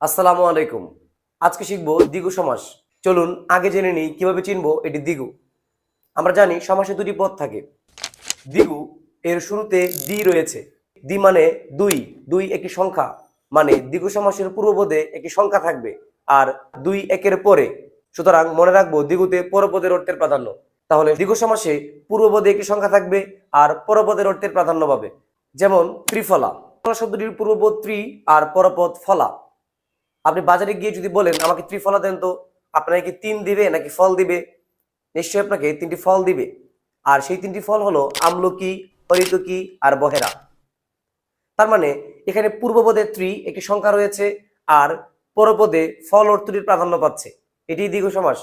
আসসালামু আলাইকুম। আজকে শিখবো দ্বিগু সমাস। চলুন আগে জেনে নিই কিভাবে চিনবো এটি দ্বিগু। আমরা জানি সমাসে দুটি পদ থাকে। দ্বিগু এর শুরুতে দ্বি রয়েছে। দ্বি মানে দুই, দুই একটি সংখ্যা, মানে দ্বিগু সমাসের পূর্বপদে একটি সংখ্যা থাকবে আর দুই একের পরে। সুতরাং মনে রাখবো দ্বিগুতে পরপদের অর্থের প্রাধান্য। তাহলে দ্বিগু সমাসে পূর্বপদে একটি সংখ্যা থাকবে আর পরপদের অর্থের প্রাধান্য পাবে। যেমন ত্রিফলা, শব্দটির পূর্বপদ ত্রি আর পরপদ ফলা। আপনি বাজারে গিয়ে যদি বলেন আমাকে ত্রিফলা দেন, তো আপনাকে কি তিন দিবে নাকি ফল দিবে? নিশ্চয়ই আপনাকে তিনটি ফল দিবে। আর সেই তিনটি ফল হলো আমলকি, হরিতকি আর বহেরা। তার মানে এখানে পূর্বপদে ত্রি একটি সংখ্যা রয়েছে আর পরপদে ফল অর্থটির প্রাধান্য পাচ্ছে। এটি দ্বিগু সমাস।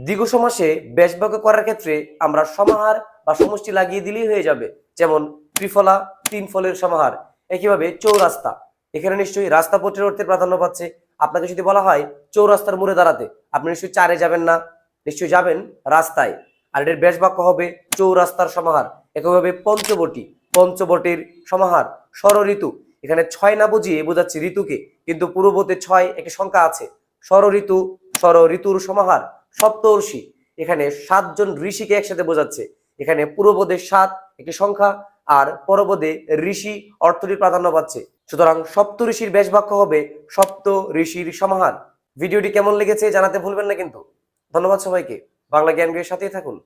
দ্বিগু সমাসে বেশ বাক্য করার ক্ষেত্রে আমরা সমাহার বা সমষ্টি লাগিয়ে দিলেই হয়ে যাবে। যেমন ত্রিফলা, তিন ফলের সমাহার। একইভাবে চৌরাস্তা, এখানে নিশ্চয়ই রাস্তা পথের অর্থের প্রাধান্য পাচ্ছে। আপনাকে যদি বলা হয় চৌরাস্তার মোড়ে দাঁড়াতে, আপনি নিশ্চয়ই চারে যাবেন না, নিশ্চয়ই যাবেন রাস্তায়। আর এর বেশ বাক্য হবে চৌরাস্তার সমাহার। একইভাবে পঞ্চবটি, পঞ্চবটির সমাহার। ষড় ঋতু, এখানে ছয় না বুঝিয়ে বোঝাচ্ছে ঋতুকে, কিন্তু পূর্বপদে ছয় একটি সংখ্যা আছে। ষড় ঋতু, ষড় ঋতুর সমাহার। সপ্তর্ষি, এখানে সাতজন ঋষিকে একসাথে বোঝাচ্ছে। এখানে পূর্বপদে সাত একটি সংখ্যা আর পরপদে ঋষি অর্থটির প্রাধান্য পাচ্ছে। সুতরাং সপ্ত ঋষির বেশ বাক্য হবে সপ্ত ঋষির সমাহার। ভিডিওটি কেমন লেগেছে জানাতে ভুলবেন না কিন্তু। ধন্যবাদ সবাইকে। বাংলা জ্ঞান বইয়ের সাথেই থাকুন।